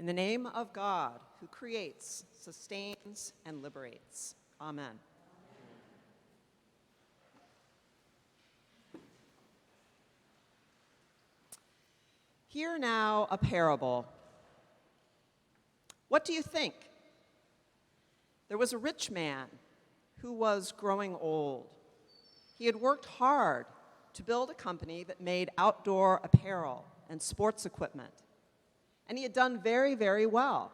In the name of God, who creates, sustains, and liberates. Amen. Hear now a parable. What do you think? There was a rich man who was growing old. He had worked hard to build a company that made outdoor apparel and sports equipment. And he had done very, very well.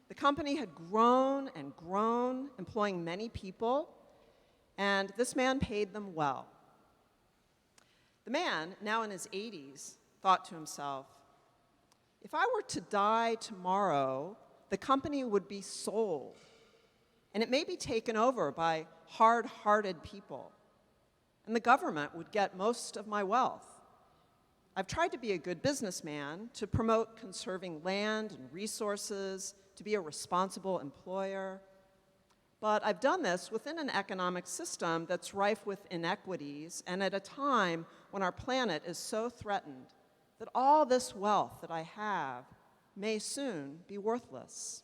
The company had grown and grown, employing many people, and this man paid them well. The man, now in his 80s, thought to himself, if I were to die tomorrow, the company would be sold, and it may be taken over by hard-hearted people, and the government would get most of my wealth. I've tried to be a good businessman, to promote conserving land and resources, to be a responsible employer, but I've done this within an economic system that's rife with inequities and at a time when our planet is so threatened that all this wealth that I have may soon be worthless.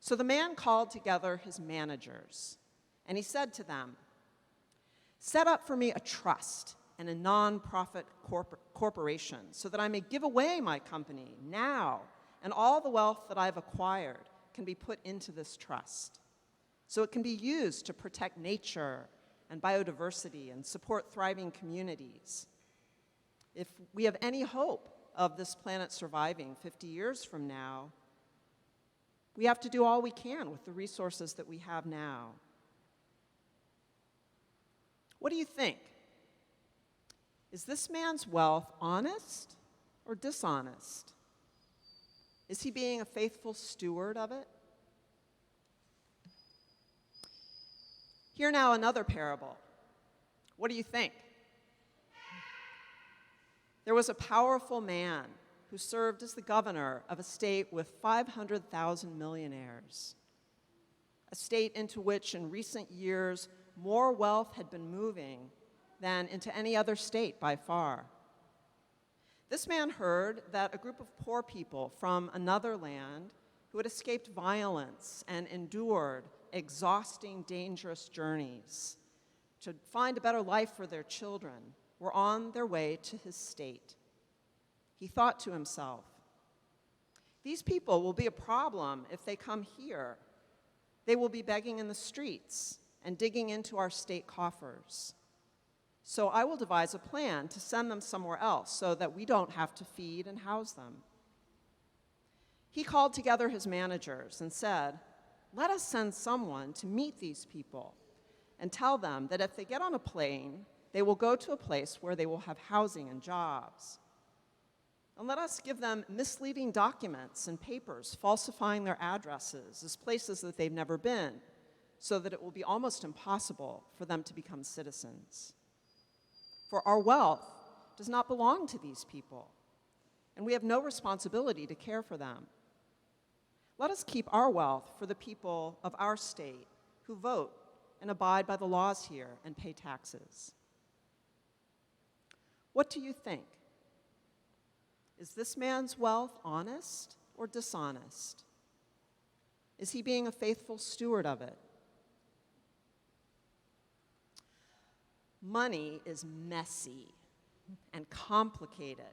So the man called together his managers, and he said to them, set up for me a trust and a nonprofit corporation so that I may give away my company now, and all the wealth that I've acquired can be put into this trust. So it can be used to protect nature and biodiversity and support thriving communities. If we have any hope of this planet surviving 50 years from now, we have to do all we can with the resources that we have now. What do you think? Is this man's wealth honest or dishonest? Is he being a faithful steward of it? Hear now another parable. What do you think? There was a powerful man who served as the governor of a state with 500,000 millionaires, a state into which in recent years more wealth had been moving than into any other state by far. This man heard that a group of poor people from another land who had escaped violence and endured exhausting, dangerous journeys to find a better life for their children were on their way to his state. He thought to himself, these people will be a problem if they come here. They will be begging in the streets and digging into our state coffers. So I will devise a plan to send them somewhere else so that we don't have to feed and house them. He called together his managers and said, let us send someone to meet these people and tell them that if they get on a plane, they will go to a place where they will have housing and jobs. And let us give them misleading documents and papers falsifying their addresses as places that they've never been, so that it will be almost impossible for them to become citizens. For our wealth does not belong to these people, and we have no responsibility to care for them. Let us keep our wealth for the people of our state who vote and abide by the laws here and pay taxes. What do you think? Is this man's wealth honest or dishonest? Is he being a faithful steward of it? Money is messy and complicated.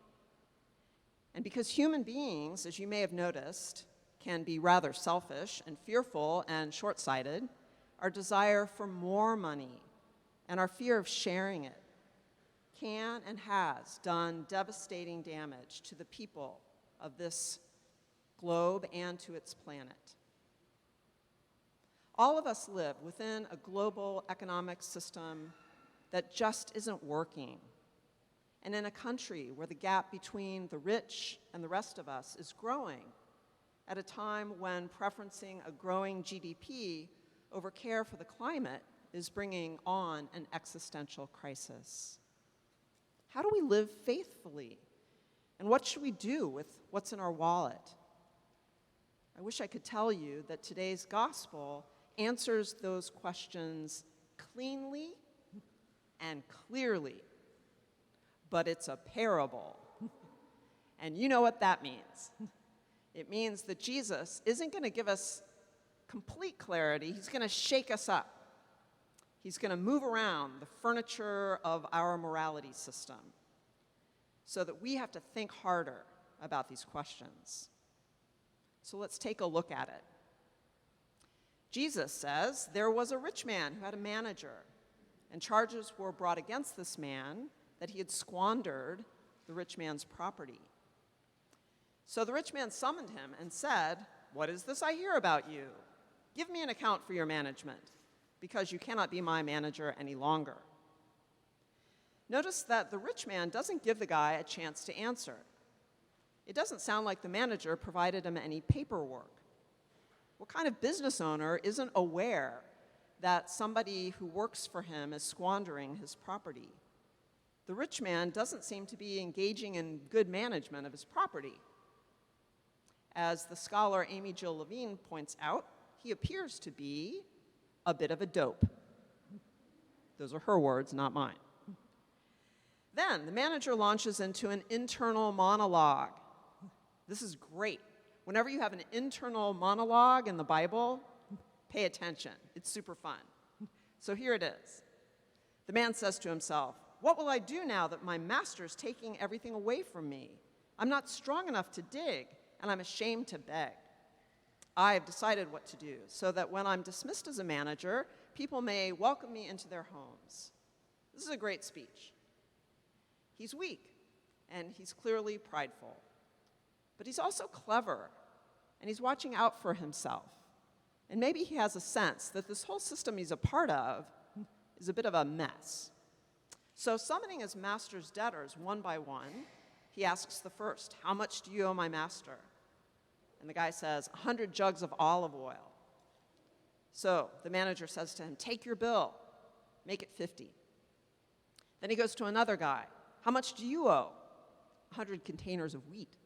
And because human beings, as you may have noticed, can be rather selfish and fearful and short-sighted, our desire for more money and our fear of sharing it can and has done devastating damage to the people of this globe and to its planet. All of us live within a global economic system that just isn't working, and in a country where the gap between the rich and the rest of us is growing at a time when preferencing a growing GDP over care for the climate is bringing on an existential crisis. How do we live faithfully? And what should we do with what's in our wallet? I wish I could tell you that today's gospel answers those questions cleanly and clearly, but it's a parable. And you know what that means. It means that Jesus isn't going to give us complete clarity. He's going to shake us up. He's going to move around the furniture of our morality system so that we have to think harder about these questions. So let's take a look at it. Jesus says there was a rich man who had a manager, and charges were brought against this man that he had squandered the rich man's property. So the rich man summoned him and said, "What is this I hear about you? Give me an account for your management, because you cannot be my manager any longer." Notice that the rich man doesn't give the guy a chance to answer. It doesn't sound like the manager provided him any paperwork. What kind of business owner isn't aware that somebody who works for him is squandering his property? The rich man doesn't seem to be engaging in good management of his property. As the scholar Amy Jill Levine points out, he appears to be a bit of a dope. Those are her words, not mine. Then the manager launches into an internal monologue. This is great. Whenever you have an internal monologue in the Bible, pay attention. It's super fun. So here it is. The man says to himself, "What will I do now that my master's taking everything away from me? I'm not strong enough to dig, and I'm ashamed to beg. I have decided what to do so that when I'm dismissed as a manager, people may welcome me into their homes." This is a great speech. He's weak, and he's clearly prideful. But he's also clever, and he's watching out for himself. And maybe he has a sense that this whole system he's a part of is a bit of a mess. So summoning his master's debtors one by one, he asks the first, "How much do you owe my master?" And the guy says, 100 jugs of olive oil. So the manager says to him, "Take your bill, make it 50. Then he goes to another guy, "How much do you owe?" 100 containers of wheat.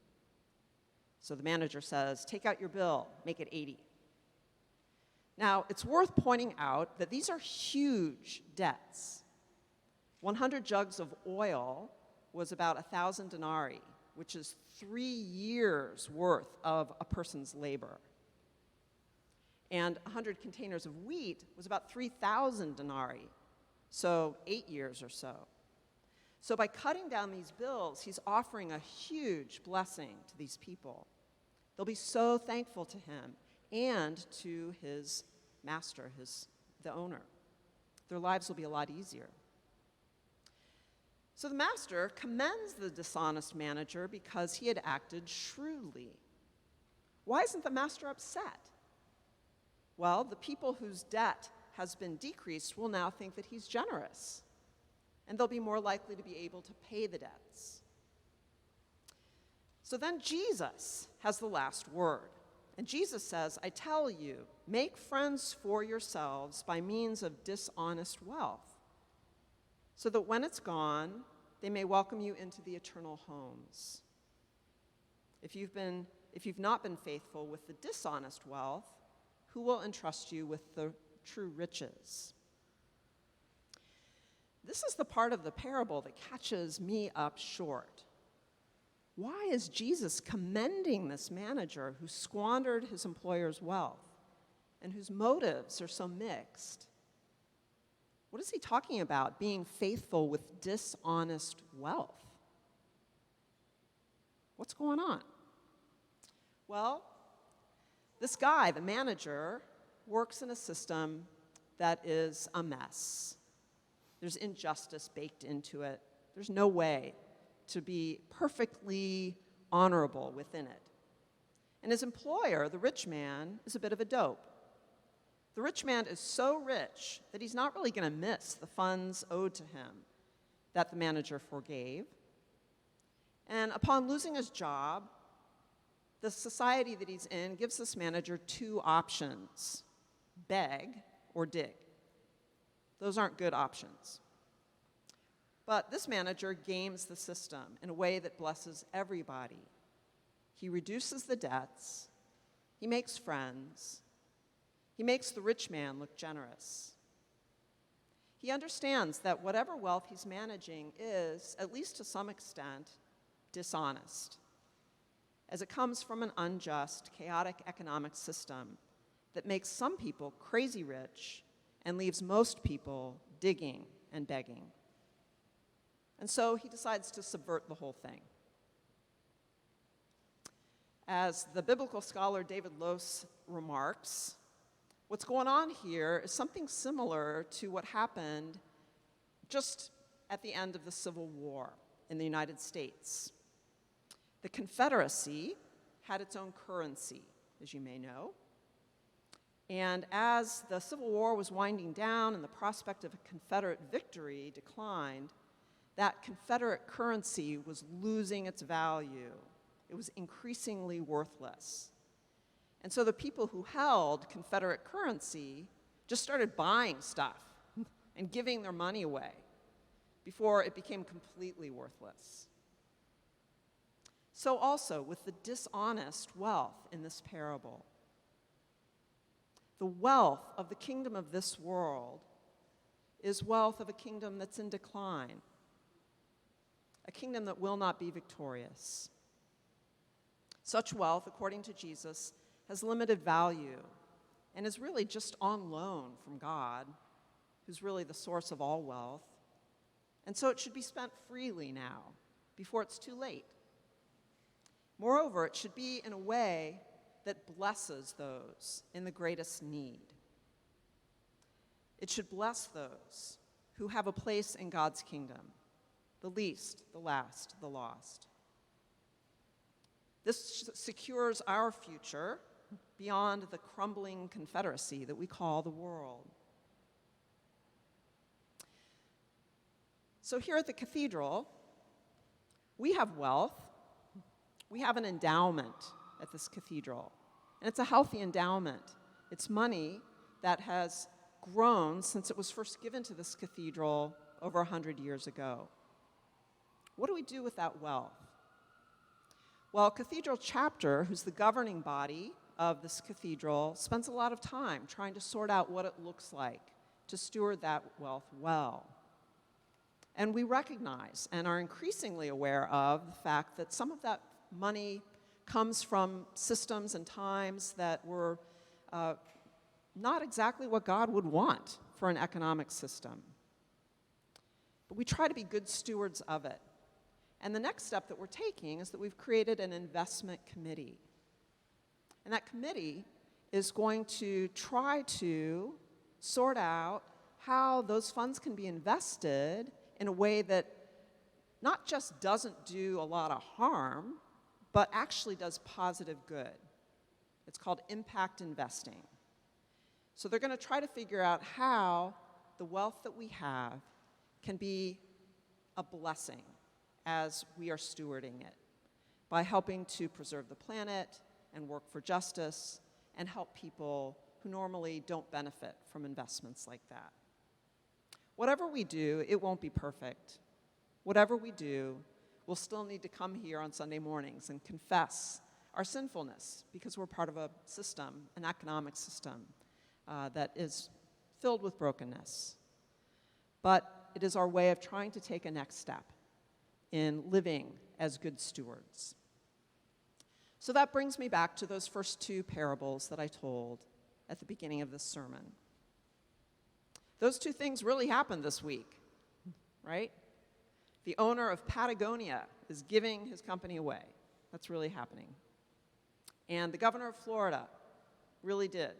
So the manager says, "Take out your bill, make it 80. Now, it's worth pointing out that these are huge debts. 100 jugs of oil was about 1,000 denarii, which is 3 years' worth of a person's labor. And 100 containers of wheat was about 3,000 denarii, so 8 years or so. So by cutting down these bills, he's offering a huge blessing to these people. They'll be so thankful to him and to his master, the owner. Their lives will be a lot easier. So the master commends the dishonest manager because he had acted shrewdly. Why isn't the master upset? Well, the people whose debt has been decreased will now think that he's generous, and they'll be more likely to be able to pay the debts. So then Jesus has the last word. And Jesus says, "I tell you, make friends for yourselves by means of dishonest wealth, so that when it's gone, they may welcome you into the eternal homes. If you've not been faithful with the dishonest wealth, who will entrust you with the true riches?" This is the part of the parable that catches me up short. Why is Jesus commending this manager who squandered his employer's wealth and whose motives are so mixed? What is he talking about, being faithful with dishonest wealth? What's going on? Well, this guy, the manager, works in a system that is a mess. There's injustice baked into it. There's no way to be perfectly honorable within it. And his employer, the rich man, is a bit of a dope. The rich man is so rich that he's not really going to miss the funds owed to him that the manager forgave. And upon losing his job, the society that he's in gives this manager 2 options: beg or dig. Those aren't good options. But this manager games the system in a way that blesses everybody. He reduces the debts, he makes friends, he makes the rich man look generous. He understands that whatever wealth he's managing is, at least to some extent, dishonest. as it comes from an unjust, chaotic economic system that makes some people crazy rich and leaves most people digging and begging. And so he decides to subvert the whole thing. As the biblical scholar David Lose remarks, what's going on here is something similar to what happened just at the end of the Civil War in the United States. The Confederacy had its own currency, as you may know. And as the Civil War was winding down and the prospect of a Confederate victory declined, that Confederate currency was losing its value. It was increasingly worthless. And so the people who held Confederate currency just started buying stuff and giving their money away before it became completely worthless. So also with the dishonest wealth in this parable. The wealth of the kingdom of this world is wealth of a kingdom that's in decline, a kingdom that will not be victorious. Such wealth, according to Jesus, has limited value and is really just on loan from God, who's really the source of all wealth. And so it should be spent freely now, before it's too late. Moreover, it should be in a way that blesses those in the greatest need. It should bless those who have a place in God's kingdom, the least, the last, the lost. This secures our future beyond the crumbling confederacy that we call the world. So here at the cathedral, we have wealth. We have an endowment at this cathedral, and it's a healthy endowment. It's money that has grown since it was first given to this cathedral over 100 years ago. What do we do with that wealth? Well, Cathedral Chapter, who's the governing body of this cathedral, spends a lot of time trying to sort out what it looks like to steward that wealth well. And we recognize and are increasingly aware of the fact that some of that money comes from systems and times that were not exactly what God would want for an economic system. But we try to be good stewards of it. And the next step that we're taking is that we've created an investment committee. And that committee is going to try to sort out how those funds can be invested in a way that not just doesn't do a lot of harm, but actually does positive good. It's called impact investing. So they're going to try to figure out how the wealth that we have can be a blessing as we are stewarding it by helping to preserve the planet and work for justice and help people who normally don't benefit from investments like that. Whatever we do, it won't be perfect. Whatever we do, we'll still need to come here on Sunday mornings and confess our sinfulness because we're part of a system, an economic system, that is filled with brokenness. But it is our way of trying to take a next step in living as good stewards. So that brings me back to those first two parables that I told at the beginning of this sermon. Those two things really happened this week, right? The owner of Patagonia is giving his company away. That's really happening. And the governor of Florida really did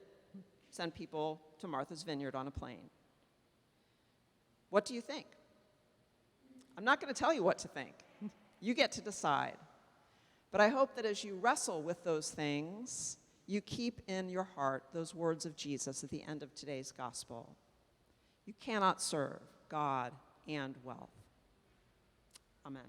send people to Martha's Vineyard on a plane. What do you think? I'm not going to tell you what to think. You get to decide. But I hope that as you wrestle with those things, you keep in your heart those words of Jesus at the end of today's gospel. You cannot serve God and wealth. Amen.